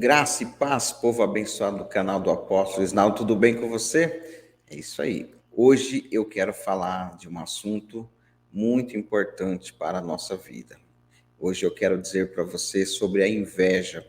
Graça e paz, povo abençoado do canal do Apóstolo Isnaldo, tudo bem com você? É isso aí. Hoje eu quero falar de um assunto muito importante para a nossa vida. Hoje eu quero dizer para você sobre a inveja.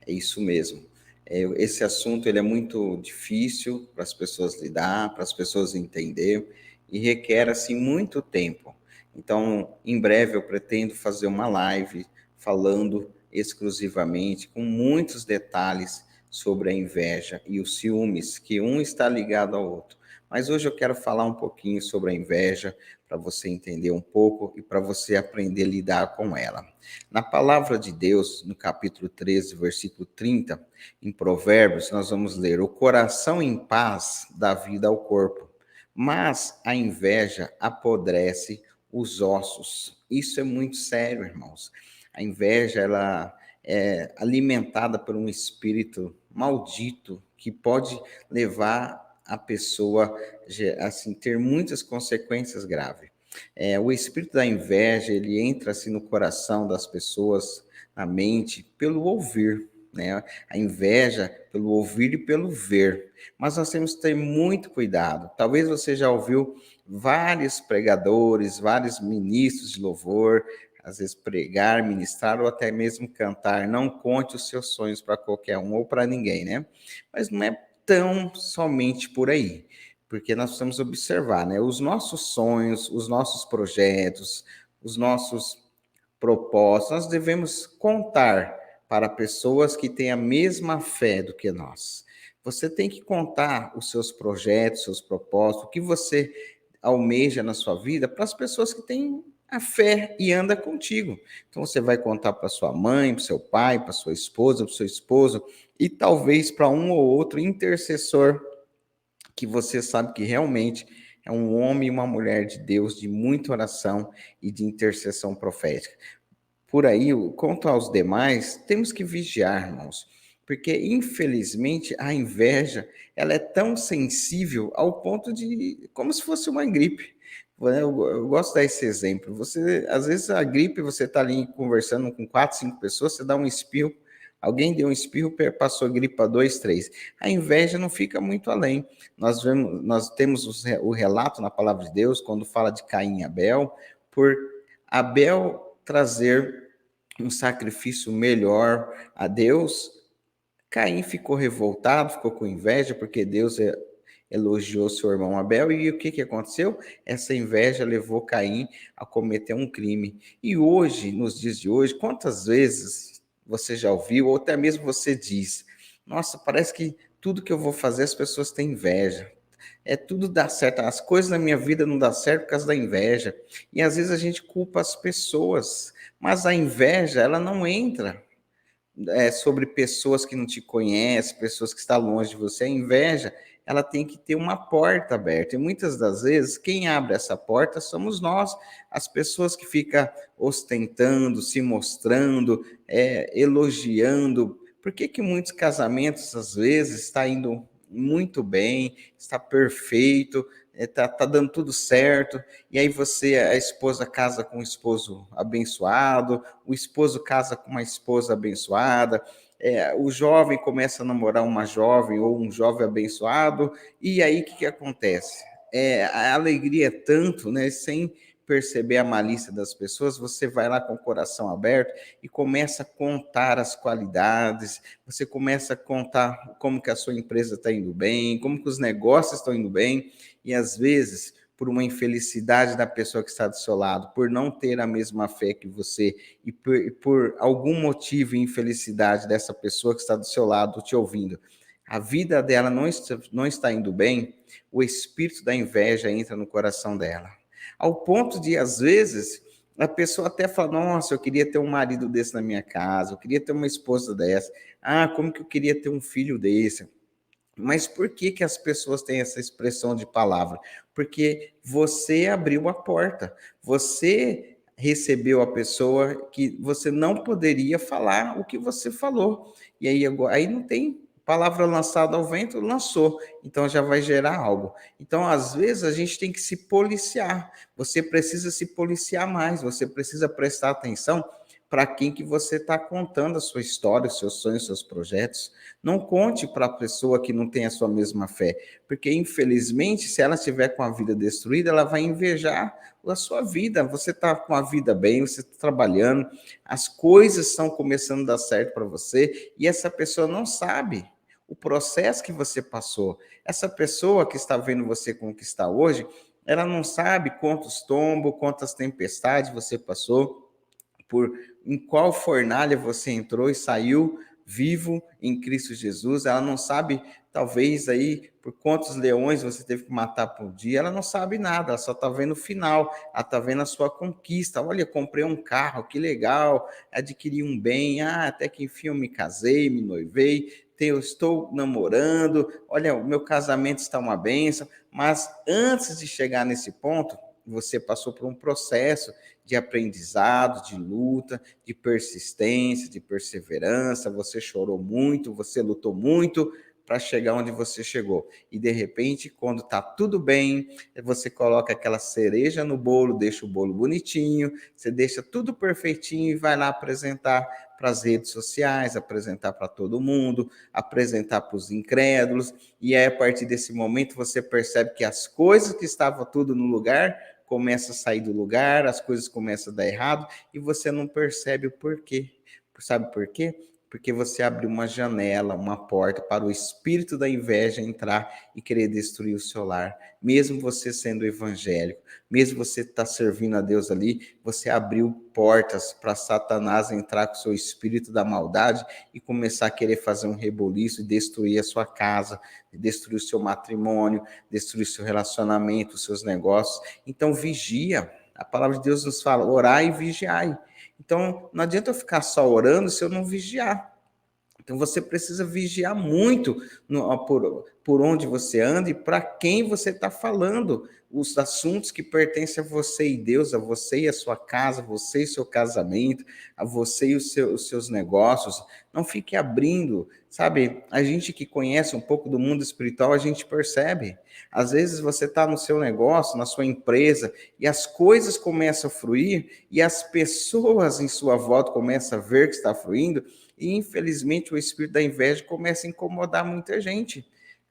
É isso mesmo. Esse assunto ele é muito difícil para as pessoas lidar, para as pessoas entender e requer assim muito tempo. Então, em breve eu pretendo fazer uma live falando exclusivamente com muitos detalhes sobre a inveja e os ciúmes, que um está ligado ao outro. Mas hoje eu quero falar um pouquinho sobre a inveja, para você entender um pouco e para você aprender a lidar com ela. Na palavra de Deus, no capítulo 13, versículo 30, em Provérbios, nós vamos ler: o coração em paz dá vida ao corpo, mas a inveja apodrece os ossos. Isso é muito sério, irmãos. A inveja, ela é alimentada por um espírito maldito que pode levar a pessoa assim ter muitas consequências graves. O espírito da inveja, ele entra assim no coração das pessoas, na mente, pelo ouvir, né? A inveja pelo ouvir e pelo ver. Mas nós temos que ter muito cuidado. Talvez você já ouviu vários pregadores, vários ministros de louvor, às vezes pregar, ministrar ou até mesmo cantar. Não conte os seus sonhos para qualquer um ou para ninguém, né? Mas não é tão somente por aí, porque nós precisamos observar, né? Os nossos sonhos, os nossos projetos, os nossos propósitos, nós devemos contar para pessoas que têm a mesma fé do que nós. Você tem que contar os seus projetos, seus propósitos, o que você almeja na sua vida para as pessoas que têm a fé e anda contigo. Então você vai contar para sua mãe, para seu pai, para sua esposa, para seu esposo e talvez para um ou outro intercessor que você sabe que realmente é um homem e uma mulher de Deus, de muita oração e de intercessão profética. Por aí, quanto aos demais, temos que vigiar, irmãos, porque infelizmente a inveja, ela é tão sensível ao ponto de, como se fosse uma gripe. Eu gosto de dar esse exemplo. Você, às vezes a gripe, você está ali conversando com 4, 5 pessoas, você dá um espirro, alguém deu um espirro, passou a gripe para 2, 3. A inveja não fica muito além. Nós temos o relato na palavra de Deus, quando fala de Caim e Abel, por Abel trazer um sacrifício melhor a Deus, Caim ficou revoltado, ficou com inveja, porque Deus elogiou seu irmão Abel, e o que aconteceu? Essa inveja levou Caim a cometer um crime. E hoje, nos dias de hoje, quantas vezes você já ouviu, ou até mesmo você diz: nossa, parece que tudo que eu vou fazer as pessoas têm inveja. Tudo dá certo, as coisas na minha vida não dá certo por causa da inveja. E às vezes a gente culpa as pessoas, mas a inveja, ela não entra sobre pessoas que não te conhecem, pessoas que estão longe de você. A inveja, ela tem que ter uma porta aberta. E muitas das vezes, quem abre essa porta somos nós, as pessoas que ficam ostentando, se mostrando, elogiando. Por que muitos casamentos, às vezes, está indo muito bem, está perfeito, tá dando tudo certo, e aí você, a esposa casa com um esposo abençoado, o esposo casa com uma esposa abençoada, o jovem começa a namorar uma jovem ou um jovem abençoado, e aí o que acontece? A alegria é tanto, né, sem perceber a malícia das pessoas, você vai lá com o coração aberto e começa a contar as qualidades, você começa a contar como que a sua empresa está indo bem, como que os negócios estão indo bem, e às vezes, por uma infelicidade da pessoa que está do seu lado, por não ter a mesma fé que você, e por algum motivo e infelicidade dessa pessoa que está do seu lado te ouvindo, a vida dela não está indo bem, o espírito da inveja entra no coração dela. Ao ponto de, às vezes, a pessoa até fala: nossa, eu queria ter um marido desse na minha casa, eu queria ter uma esposa dessa, como que eu queria ter um filho desse. Mas por que as pessoas têm essa expressão de palavra? Porque você abriu a porta, você recebeu a pessoa que você não poderia falar o que você falou. E aí, agora, aí não tem palavra lançada ao vento, lançou, então já vai gerar algo. Então, às vezes, a gente tem que se policiar, você precisa se policiar mais, você precisa prestar atenção para quem que você está contando a sua história, os seus sonhos, os seus projetos. Não conte para a pessoa que não tem a sua mesma fé, porque infelizmente, se ela estiver com a vida destruída, ela vai invejar a sua vida. Você está com a vida bem, você está trabalhando, as coisas estão começando a dar certo para você, e essa pessoa não sabe o processo que você passou. Essa pessoa que está vendo você conquistar hoje, ela não sabe quantos tombos, quantas tempestades você passou, por em qual fornalha você entrou e saiu vivo em Cristo Jesus. Ela não sabe, talvez, aí, por quantos leões você teve que matar por dia. Ela não sabe nada, ela só está vendo o final, ela está vendo a sua conquista. Olha, comprei um carro, que legal, adquiri um bem, até que enfim eu me casei, me noivei, eu estou namorando, olha, o meu casamento está uma bênção. Mas antes de chegar nesse ponto, você passou por um processo de aprendizado, de luta, de persistência, de perseverança. Você chorou muito, você lutou muito para chegar onde você chegou. E de repente, quando está tudo bem, você coloca aquela cereja no bolo, deixa o bolo bonitinho, você deixa tudo perfeitinho e vai lá apresentar para as redes sociais, apresentar para todo mundo, apresentar para os incrédulos. E aí, a partir desse momento, você percebe que as coisas que estavam tudo no lugar começa a sair do lugar, as coisas começam a dar errado e você não percebe o porquê. Sabe por quê? Porque você abriu uma janela, uma porta para o espírito da inveja entrar e querer destruir o seu lar. Mesmo você sendo evangélico, mesmo você estar servindo a Deus ali, você abriu portas para Satanás entrar com o seu espírito da maldade e começar a querer fazer um reboliço e destruir a sua casa, destruir o seu matrimônio, destruir o seu relacionamento, os seus negócios. Então, vigia. A palavra de Deus nos fala, orai e vigiai. Então, não adianta eu ficar só orando se eu não vigiar. Então, você precisa vigiar muito por onde você anda e para quem você está falando. Os assuntos que pertencem a você e Deus, a você e a sua casa, a você e o seu casamento, a você e os seus negócios. Não fique abrindo, sabe? A gente que conhece um pouco do mundo espiritual, a gente percebe. Às vezes você está no seu negócio, na sua empresa, e as coisas começam a fluir, e as pessoas em sua volta começam a ver que está fluindo, e infelizmente o espírito da inveja começa a incomodar muita gente,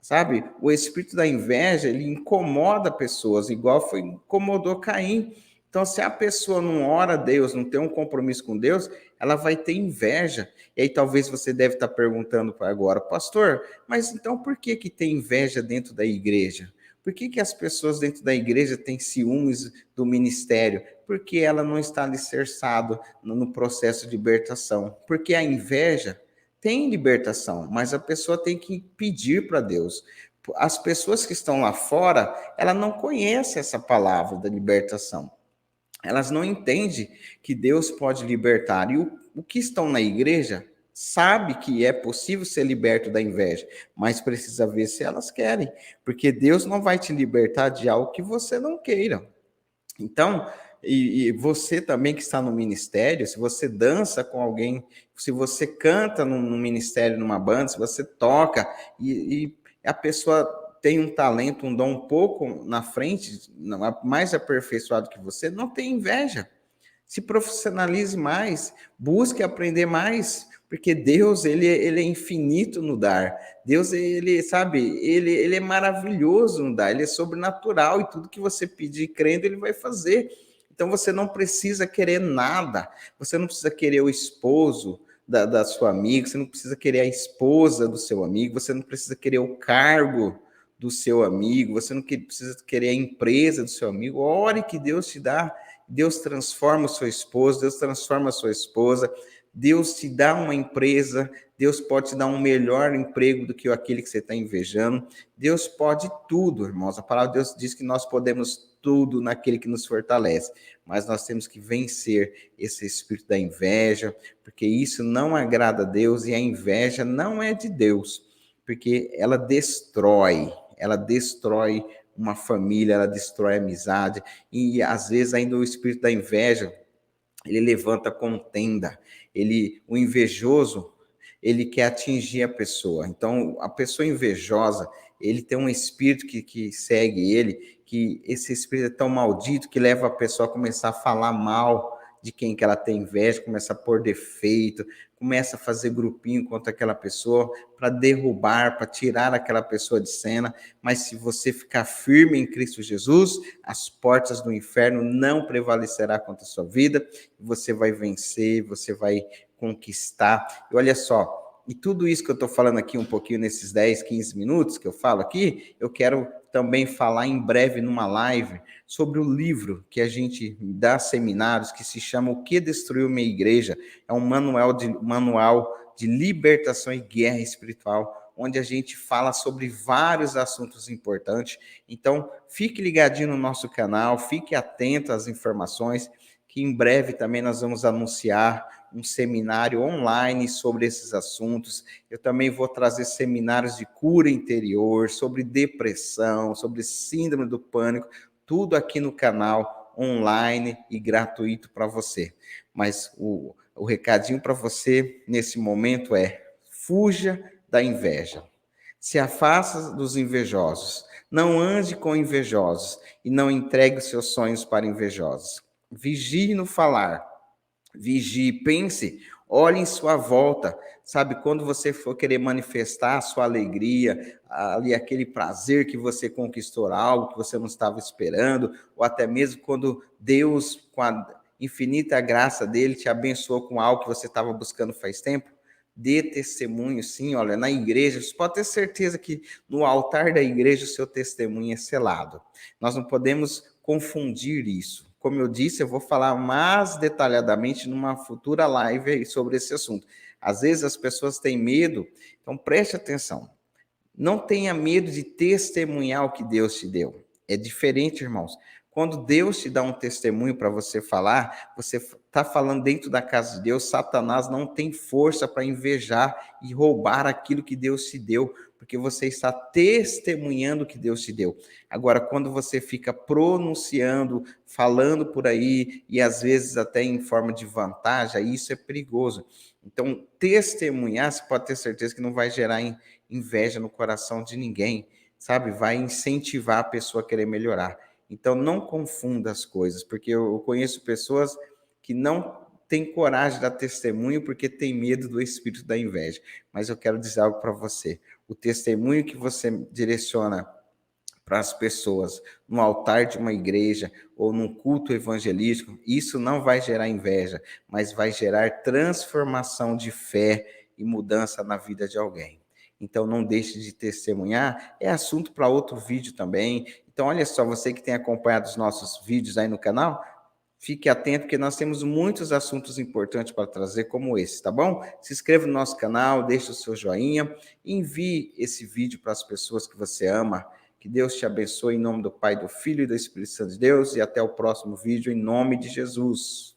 sabe? O espírito da inveja, ele incomoda pessoas, igual incomodou Caim. Então, se a pessoa não ora a Deus, não tem um compromisso com Deus, ela vai ter inveja. E aí talvez você deve estar perguntando agora, pastor, mas então por que tem inveja dentro da igreja? Por que as pessoas dentro da igreja têm ciúmes do ministério? Porque ela não está alicerçada no processo de libertação. Porque a inveja tem libertação, mas a pessoa tem que pedir para Deus. As pessoas que estão lá fora, ela não conhece essa palavra da libertação. Elas não entendem que Deus pode libertar. E o que estão na igreja sabe que é possível ser liberto da inveja, mas precisa ver se elas querem, porque Deus não vai te libertar de algo que você não queira. Então, e você também que está no ministério, se você dança com alguém, se você canta no ministério, numa banda, se você toca e a pessoa tem um talento, um dom um pouco na frente, mais aperfeiçoado que você, não tem inveja. Se profissionalize mais, busque aprender mais, porque Deus, ele é infinito no dar. Deus, ele, sabe, ele é maravilhoso no dar, ele é sobrenatural, e tudo que você pedir crendo, ele vai fazer. Então, você não precisa querer nada, você não precisa querer o esposo da sua amiga, você não precisa querer a esposa do seu amigo, você não precisa querer o cargo do seu amigo, você não precisa querer a empresa do seu amigo. Ore que Deus te dá. Deus transforma o seu esposo, Deus transforma a sua esposa, Deus te dá uma empresa, Deus pode te dar um melhor emprego do que aquele que você está invejando. Deus pode tudo, irmãos. A palavra de Deus diz que nós podemos tudo naquele que nos fortalece, mas nós temos que vencer esse espírito da inveja, porque isso não agrada a Deus e a inveja não é de Deus, porque ela destrói uma família, ela destrói a amizade, e às vezes ainda o espírito da inveja, ele levanta contenda, o invejoso, ele quer atingir a pessoa. Então, a pessoa invejosa, ele tem um espírito que segue ele, que esse espírito é tão maldito que leva a pessoa a começar a falar mal de quem que ela tem inveja, começa a pôr defeito, começa a fazer grupinho contra aquela pessoa para derrubar, para tirar aquela pessoa de cena. Mas se você ficar firme em Cristo Jesus, as portas do inferno não prevalecerá contra a sua vida, você vai vencer, você vai conquistar. E olha só, e tudo isso que eu estou falando aqui um pouquinho nesses 10, 15 minutos que eu falo aqui, eu quero também falar em breve numa live sobre o livro que a gente dá seminários, que se chama O que Destruiu Minha Igreja. É um manual de libertação e guerra espiritual, onde a gente fala sobre vários assuntos importantes. Então, fique ligadinho no nosso canal, fique atento às informações, que em breve também nós vamos anunciar um seminário online sobre esses assuntos. Eu também vou trazer seminários de cura interior, sobre depressão, sobre síndrome do pânico, tudo aqui no canal, online e gratuito para você. Mas o recadinho para você nesse momento é: fuja da inveja. Se afasta dos invejosos. Não ande com invejosos e não entregue os seus sonhos para invejosos. Vigie no falar. Vigie, pense, olhe em sua volta, sabe? Quando você for querer manifestar a sua alegria, ali aquele prazer que você conquistou algo que você não estava esperando, ou até mesmo quando Deus, com a infinita graça dele, te abençoou com algo que você estava buscando faz tempo, dê testemunho, sim, olha, na igreja, você pode ter certeza que no altar da igreja o seu testemunho é selado. Nós não podemos confundir isso. Como eu disse, eu vou falar mais detalhadamente numa futura live sobre esse assunto. Às vezes as pessoas têm medo, então preste atenção. Não tenha medo de testemunhar o que Deus te deu. É diferente, irmãos. Quando Deus te dá um testemunho para você falar, você está falando dentro da casa de Deus, Satanás não tem força para invejar e roubar aquilo que Deus te deu, porque você está testemunhando o que Deus te deu. Agora, quando você fica pronunciando, falando por aí, e às vezes até em forma de vantagem, isso é perigoso. Então, testemunhar, você pode ter certeza que não vai gerar inveja no coração de ninguém, sabe? Vai incentivar a pessoa a querer melhorar. Então, não confunda as coisas, porque eu conheço pessoas que não têm coragem de dar testemunho porque tem medo do espírito da inveja. Mas eu quero dizer algo para você. O testemunho que você direciona para as pessoas no altar de uma igreja ou num culto evangelístico, isso não vai gerar inveja, mas vai gerar transformação de fé e mudança na vida de alguém. Então, não deixe de testemunhar, é assunto para outro vídeo também. Então, olha só, você que tem acompanhado os nossos vídeos aí no canal, fique atento, porque nós temos muitos assuntos importantes para trazer, como esse, tá bom? Se inscreva no nosso canal, deixe o seu joinha, envie esse vídeo para as pessoas que você ama. Que Deus te abençoe em nome do Pai, do Filho e do Espírito Santo de Deus, e até o próximo vídeo, em nome de Jesus.